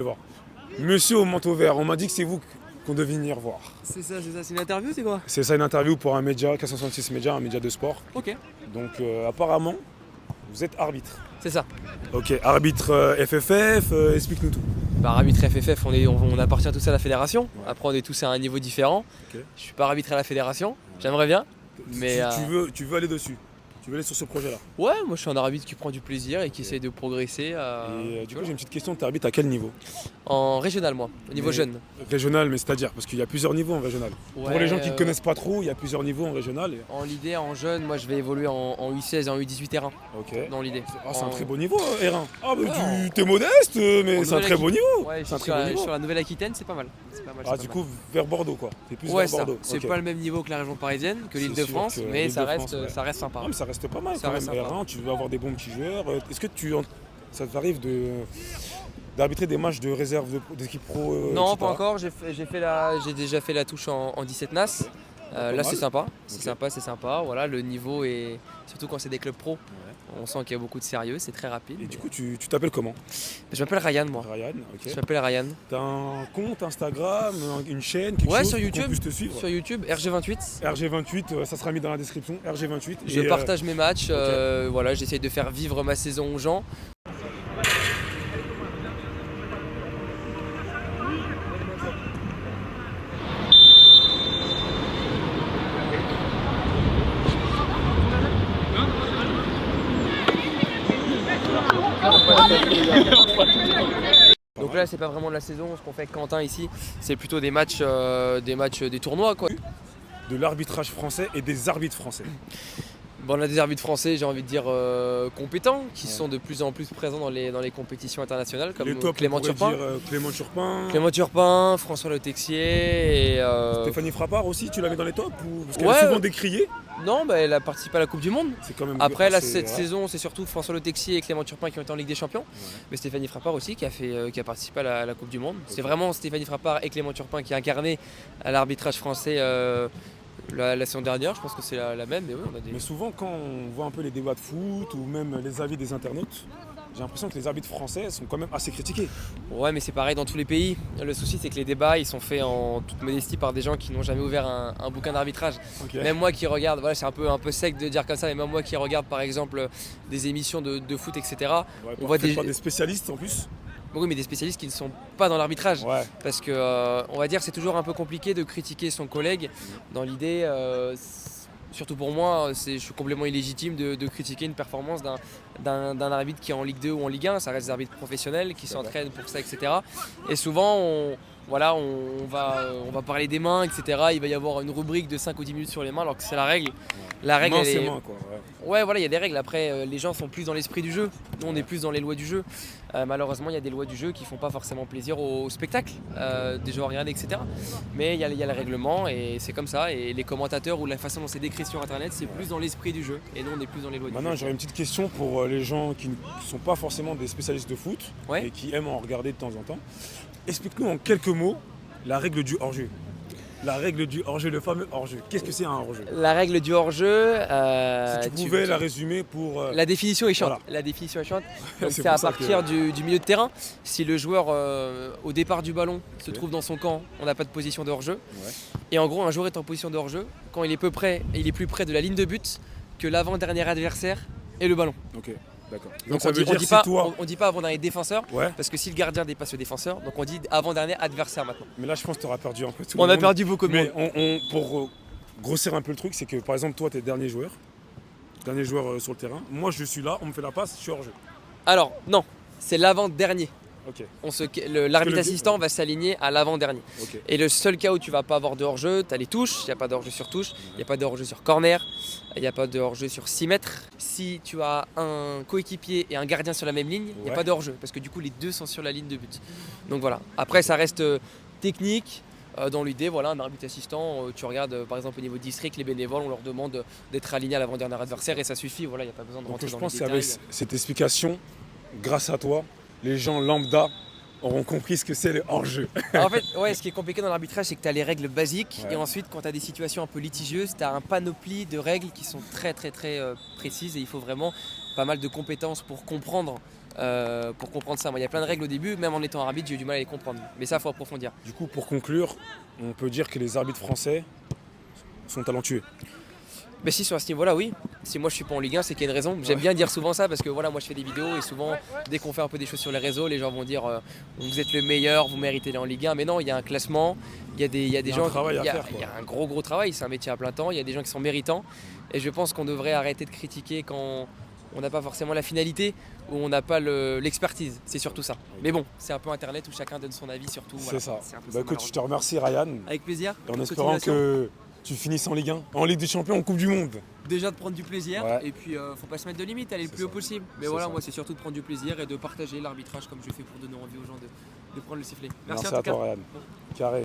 Voir. Monsieur au manteau vert, on m'a dit que c'est vous qu'on devait venir voir. C'est ça, c'est une interview, c'est quoi? C'est ça une interview pour un média, 466 médias, un média de sport. Ok, Donc apparemment, vous êtes arbitre. c'est ça. Ok, arbitre FFF, explique-nous tout. Bah, arbitre FFF, on appartient tous à la fédération. Après, on est tous à un niveau différent. Ok. Je suis pas arbitre à la fédération, j'aimerais bien. Mais Tu veux aller dessus. Tu veux aller sur ce projet-là. ouais, moi je suis un arbitre qui prend du plaisir et qui essaye de progresser Et du coup, j'ai une petite question, tu arbitres à quel niveau? en régional, moi, au niveau Mais- jeune. Régional, mais c'est-à-dire, parce qu'il y a plusieurs niveaux en régional. Pour Ouais, les gens qui ne connaissent pas trop, il y a plusieurs niveaux en régional. En l'idée, en jeune, moi je vais évoluer en U16 et en U18 R1, Ok. dans l'idée. Ah, c'est un En- très beau niveau, R1. Ah, mais Ouais, t'es modeste, mais en c'est un très beau niveau. Ouais, je C'est un suis très beau niveau. sur la Nouvelle-Aquitaine, c'est pas mal. C'est pas mal, Ah, c'est du pas coup, vers Bordeaux, quoi. T'es plus mal. Ouais, vers ça. Bordeaux. C'est Ok. pas le même niveau que la région parisienne, que C'est l'Île-de-France, sûr que mais ça l'Île-de-France, reste, ouais. ça reste sympa. Ah, mais ça reste pas mal Ça quand reste même. sympa. R1, tu veux avoir des bons petits joueurs. Est-ce que ça t'arrive d'arbitrer des matchs de réserve d'équipe pro Non, etc. pas encore. J'ai déjà fait la touche en 17 NAS. Pas Là, mal. c'est sympa. C'est Ok. sympa, c'est sympa. Voilà, le niveau est surtout quand c'est des clubs pro. On sent qu'il y a beaucoup de sérieux. C'est très rapide. Et du coup, tu t'appelles comment? Je m'appelle Ryan, moi. Ryan, ok. Je m'appelle Ryan. T'as un compte Instagram, une chaîne, quelque Ouais, chose sur pour qu'on YouTube. puisse te suivre? Sur YouTube, RG28. RG28, ça sera mis dans la description. RG28. Je partage mes matchs. ok. Voilà, j'essaye de faire vivre ma saison aux gens. Donc là, c'est pas vraiment de la saison. Ce qu'on fait avec Quentin ici, c'est plutôt des matchs, des tournois, quoi. De l'arbitrage français et des arbitres français. Bon, on a des arbitres français, j'ai envie de dire compétents, qui Ouais. sont de plus en plus présents dans les compétitions internationales, comme Les tops, Clément on pourrait Turpin. dire, Clément Turpin. Clément Turpin, François Le Texier et Stéphanie Frappard aussi, tu la mets dans les tops Parce qu'elle Ouais. est souvent décriée. non, bah, elle a participé à la Coupe du Monde. C'est quand même Après, là, assez cette rare. saison, c'est surtout François Le Texier et Clément Turpin qui ont été en Ligue des Champions. Mais Stéphanie Frappard aussi qui a participé à la Coupe du Monde. C'est vraiment Stéphanie Frappard et Clément Turpin qui incarnaient à l'arbitrage français la saison dernière. Je pense que c'est la même. Mais oui, on a des... Mais souvent, quand on voit un peu les débats de foot ou même les avis des internautes, j'ai l'impression que les arbitres français sont quand même assez critiqués. Ouais, mais c'est pareil dans tous les pays. Le souci, c'est que les débats, ils sont faits en toute modestie par des gens qui n'ont jamais ouvert un bouquin d'arbitrage. Ok. Même moi qui regarde, voilà, c'est un peu sec de dire comme ça, mais même moi qui regarde par exemple des émissions de foot, etc. Ouais, on voit faites des- pas des spécialistes en plus. Oui, mais des spécialistes qui ne sont pas dans l'arbitrage. Ouais. Parce que, on va dire, c'est toujours un peu compliqué de critiquer son collègue. Dans l'idée, surtout pour moi, je suis complètement illégitime de critiquer une performance d'un arbitre qui est en Ligue 2 ou en Ligue 1. Ça reste des arbitres professionnels qui s'entraînent pour ça, etc. Et souvent, on va parler des mains, etc. Il va y avoir une rubrique de 5 ou 10 minutes sur les mains, alors que c'est la règle. La règle, Main, elle c'est est... main, quoi. Ouais. Ouais, voilà, il y a des règles. Après, les gens sont plus dans l'esprit du jeu. Nous, on est plus dans les lois du jeu. Malheureusement, il y a des lois du jeu qui font pas forcément plaisir au spectacle, des gens à regarder, etc. Mais il y a le règlement et c'est comme ça. Et les commentateurs ou la façon dont c'est décrit sur Internet, c'est plus dans l'esprit du jeu. Et nous, on est plus dans les lois Maintenant, du jeu. j'aurais une petite question pour les gens qui ne sont pas forcément des spécialistes de foot Ouais. et qui aiment en regarder de temps en temps. Explique-nous en quelques mots la règle du hors-jeu. La règle du hors-jeu, le fameux hors-jeu. Qu'est-ce que c'est un hors-jeu? La règle du hors-jeu. Si tu pouvais la résumer pour. La définition est chiante. Voilà. La définition est chiante. Donc C'est c'est à pour ça partir que- du milieu de terrain. Si le joueur au départ du ballon se trouve dans son camp, on n'a pas de position de hors-jeu. Ouais. Et en gros, un joueur est en position de hors-jeu quand il est plus près de la ligne de but que l'avant-dernier adversaire et le ballon. Ok, d'accord. Donc Donc ça on veut dit, dire si pas, toi. on dit pas avant-dernier défenseur, Ouais, parce que si le gardien dépasse le défenseur, donc on dit avant-dernier adversaire maintenant. mais là je pense que tu auras perdu un peu tout On le a monde. perdu beaucoup de monde. Mais pour grossir un peu le truc, c'est que par exemple, toi, tu es dernier joueur sur le terrain. Moi, je suis là, on me fait la passe, je suis hors jeu. Alors, non, c'est l'avant-dernier. Ok, L'arbitre le- assistant va s'aligner à l'avant-dernier. ok. Et le seul cas où tu vas pas avoir de hors-jeu, tu as les touches, il n'y a pas de hors-jeu sur touche, il n'y a pas de hors-jeu sur corner, il n'y a pas de hors-jeu sur 6 mètres. Si tu as un coéquipier et un gardien sur la même ligne, il n'y a Ouais. pas de hors-jeu, parce que du coup les deux sont sur la ligne de but. Donc voilà, après ça reste technique. Dans l'idée, voilà, un arbitre assistant, tu regardes par exemple au niveau district, les bénévoles, on leur demande d'être alignés à l'avant-dernier adversaire et ça suffit, voilà, il n'y a pas besoin de Donc rentrer je dans pense les qu'avec détails. cette explication, grâce à toi, les gens lambda auront compris ce que c'est le hors-jeu. En fait, ouais, ce qui est compliqué dans l'arbitrage, c'est que tu as les règles basiques Ouais. et ensuite, quand tu as des situations un peu litigieuses, tu as un panoplie de règles qui sont très précises et il faut vraiment pas mal de compétences pour comprendre pour comprendre ça. Moi, il y a plein de règles au début, même en étant arbitre, j'ai eu du mal à les comprendre. Mais ça, il faut approfondir. Du coup, pour conclure, on peut dire que les arbitres français sont talentueux. Mais si, sur ce niveau-là, oui. Si moi je suis pas en Ligue 1, c'est qu'il y a une raison. J'aime bien dire souvent ça parce que voilà, moi je fais des vidéos et souvent, dès qu'on fait un peu des choses sur les réseaux, les gens vont dire vous êtes le meilleur, vous méritez d'aller en Ligue 1. Mais non, il y a un classement, il y a des gens. Il y a un gros travail, c'est un métier à plein temps, il y a des gens qui sont méritants. Et je pense qu'on devrait arrêter de critiquer quand on n'a pas forcément la finalité ou on n'a pas l'expertise. C'est surtout ça. Mais bon, c'est un peu Internet où chacun donne son avis surtout. C'est voilà. ça. Un peu Bah écoute, je te remercie Ryan. Avec plaisir. En espérant que tu finisses en Ligue 1, en Ligue des Champions, en Coupe du Monde. Déjà de prendre du plaisir Ouais. et puis faut pas se mettre de limite, aller le plus haut possible. Mais voilà, moi c'est surtout de prendre du plaisir et de partager l'arbitrage comme je fais pour donner envie aux gens de prendre le sifflet. Merci en à tout cas. toi Ryan. Carré.